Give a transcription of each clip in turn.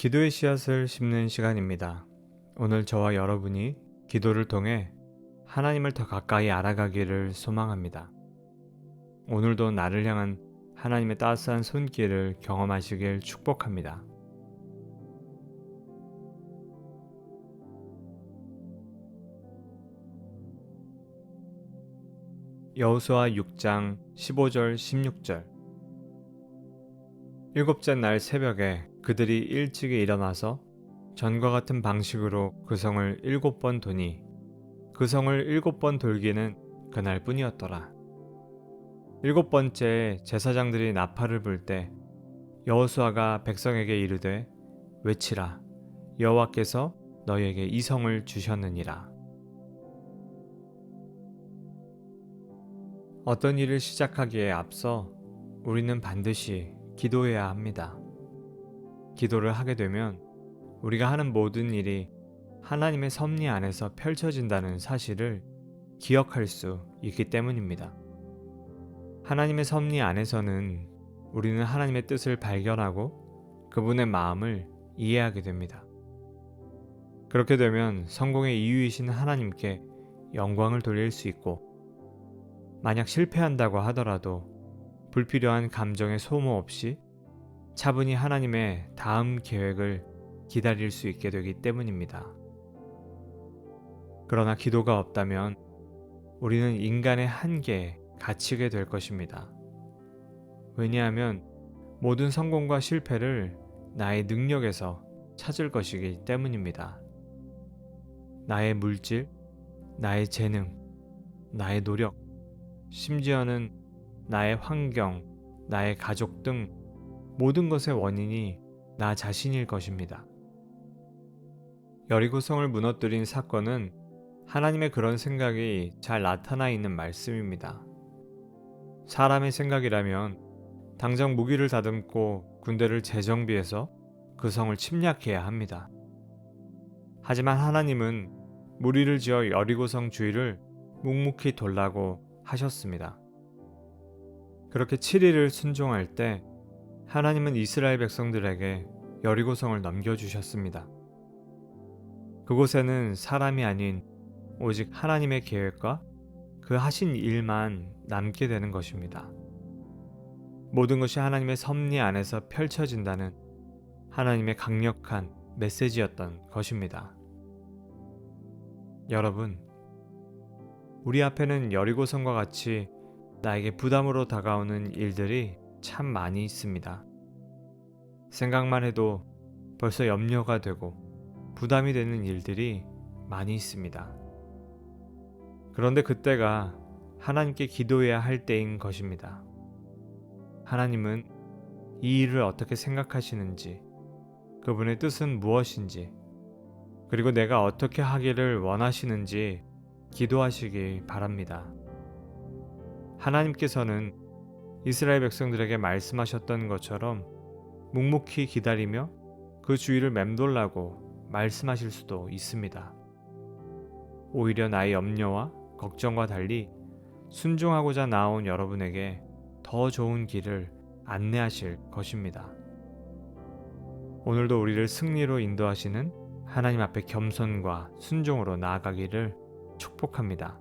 기도의 씨앗을 심는 시간입니다. 오늘 저와 여러분이 기도를 통해 하나님을 더 가까이 알아가기를 소망합니다. 오늘도 나를 향한 하나님의 따스한 손길을 경험하시길 축복합니다. 여호수아 6장 15절 16절. 일곱째 날 새벽에 그들이 일찍이 일어나서 전과 같은 방식으로 그 성을 7번 도니 그 성을 7번 돌기는 그날뿐이었더라. 7번째에 제사장들이 나팔을 불 때 여호수아가 백성에게 이르되 외치라 여호와께서 너희에게 이 성을 주셨느니라. 어떤 일을 시작하기에 앞서 우리는 반드시 기도해야 합니다. 기도를 하게 되면 우리가 하는 모든 일이 하나님의 섭리 안에서 펼쳐진다는 사실을 기억할 수 있기 때문입니다. 하나님의 섭리 안에서는 우리는 하나님의 뜻을 발견하고 그분의 마음을 이해하게 됩니다. 그렇게 되면 성공의 이유이신 하나님께 영광을 돌릴 수 있고, 만약 실패한다고 하더라도 불필요한 감정의 소모 없이 차분히 하나님의 다음 계획을 기다릴 수 있게 되기 때문입니다. 그러나 기도가 없다면 우리는 인간의 한계에 갇히게 될 것입니다. 왜냐하면 모든 성공과 실패를 나의 능력에서 찾을 것이기 때문입니다. 나의 물질, 나의 재능, 나의 노력, 심지어는 나의 환경, 나의 가족 등 모든 것의 원인이 나 자신일 것입니다. 여리고성을 무너뜨린 사건은 하나님의 그런 생각이 잘 나타나 있는 말씀입니다. 사람의 생각이라면 당장 무기를 다듬고 군대를 재정비해서 그 성을 침략해야 합니다. 하지만 하나님은 무리를 지어 여리고성 주위를 묵묵히 돌라고 하셨습니다. 그렇게 7일을 순종할 때 하나님은 이스라엘 백성들에게 여리고성을 넘겨주셨습니다. 그곳에는 사람이 아닌 오직 하나님의 계획과 그 하신 일만 남게 되는 것입니다. 모든 것이 하나님의 섭리 안에서 펼쳐진다는 하나님의 강력한 메시지였던 것입니다. 여러분, 우리 앞에는 여리고성과 같이 나에게 부담으로 다가오는 일들이 참 많이 있습니다. 생각만 해도 벌써 염려가 되고 부담이 되는 일들이 많이 있습니다. 그런데 그때가 하나님께 기도해야 할 때인 것입니다. 하나님은 이 일을 어떻게 생각하시는지, 그분의 뜻은 무엇인지, 그리고 내가 어떻게 하기를 원하시는지 기도하시기 바랍니다. 하나님께서는 이스라엘 백성들에게 말씀하셨던 것처럼 묵묵히 기다리며 그 주위를 맴돌라고 말씀하실 수도 있습니다. 오히려 나의 염려와 걱정과 달리 순종하고자 나온 여러분에게 더 좋은 길을 안내하실 것입니다. 오늘도 우리를 승리로 인도하시는 하나님 앞에 겸손과 순종으로 나아가기를 축복합니다.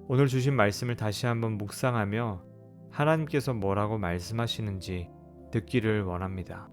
오늘 주신 말씀을 다시 한번 묵상하며 하나님께서 뭐라고 말씀하시는지 듣기를 원합니다.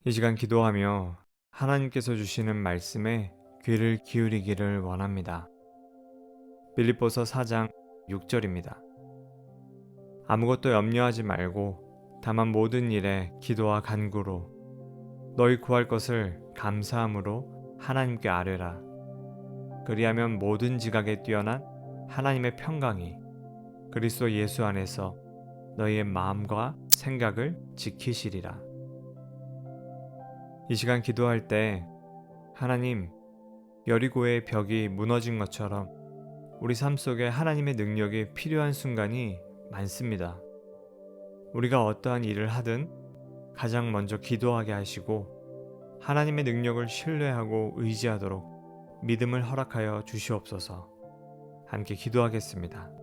이 시간 기도하며 하나님께서 주시는 말씀에 귀를 기울이기를 원합니다. 빌립보서 4장 6절입니다. 아무것도 염려하지 말고 다만 모든 일에 기도와 간구로 너희 구할 것을 감사함으로 하나님께 아뢰라. 그리하면 모든 지각에 뛰어난 하나님의 평강이 그리스도 예수 안에서 너희의 마음과 생각을 지키시리라. 이 시간 기도할 때 하나님, 여리고의 벽이 무너진 것처럼 우리 삶 속에 하나님의 능력이 필요한 순간이 많습니다. 우리가 어떠한 일을 하든 가장 먼저 기도하게 하시고 하나님의 능력을 신뢰하고 의지하도록 믿음을 허락하여 주시옵소서. 함께 기도하겠습니다.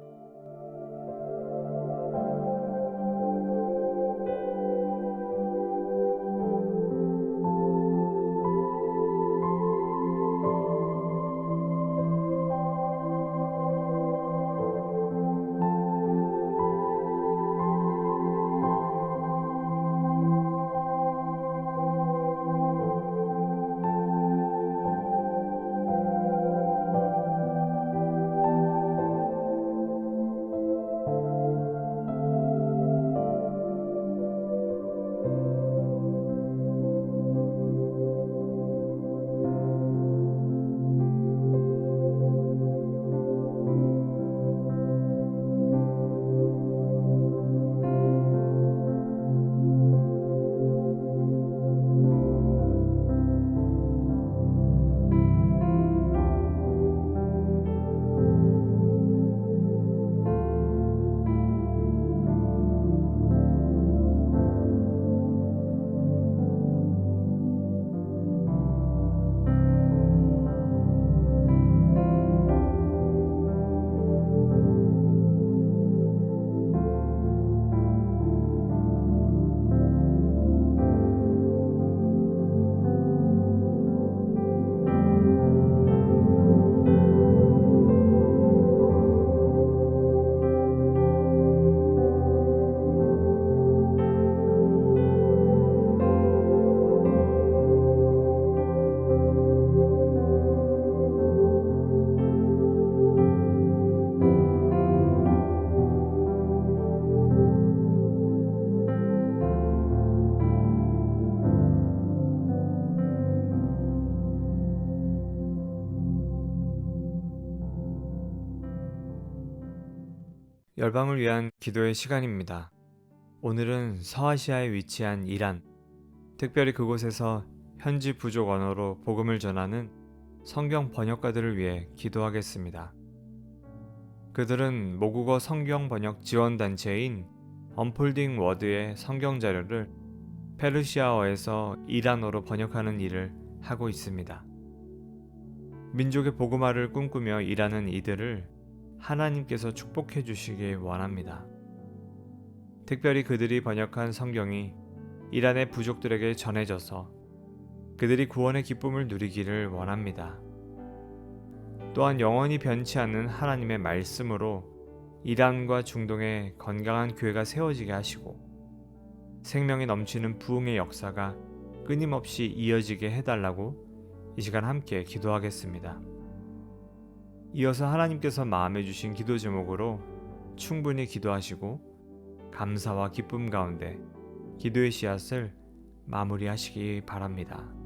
열방을 위한 기도의 시간입니다. 오늘은 서아시아에 위치한 이란, 특별히 그곳에서 현지 부족 언어로 복음을 전하는 성경 번역가들을 위해 기도하겠습니다. 그들은 모국어 성경 번역 지원 단체인 언폴딩 워드의 성경 자료를 페르시아어에서 이란어로 번역하는 일을 하고 있습니다. 민족의 복음화를 꿈꾸며 일하는 이들을 하나님께서 축복해 주시길 원합니다. 특별히 그들이 번역한 성경이 이란의 부족들에게 전해져서 그들이 구원의 기쁨을 누리기를 원합니다. 또한 영원히 변치 않는 하나님의 말씀으로 이란과 중동에 건강한 교회가 세워지게 하시고 생명이 넘치는 부흥의 역사가 끊임없이 이어지게 해달라고 이 시간 함께 기도하겠습니다. 이어서 하나님께서 마음에 주신 기도 제목으로 충분히 기도하시고 감사와 기쁨 가운데 기도의 씨앗을 마무리하시기 바랍니다.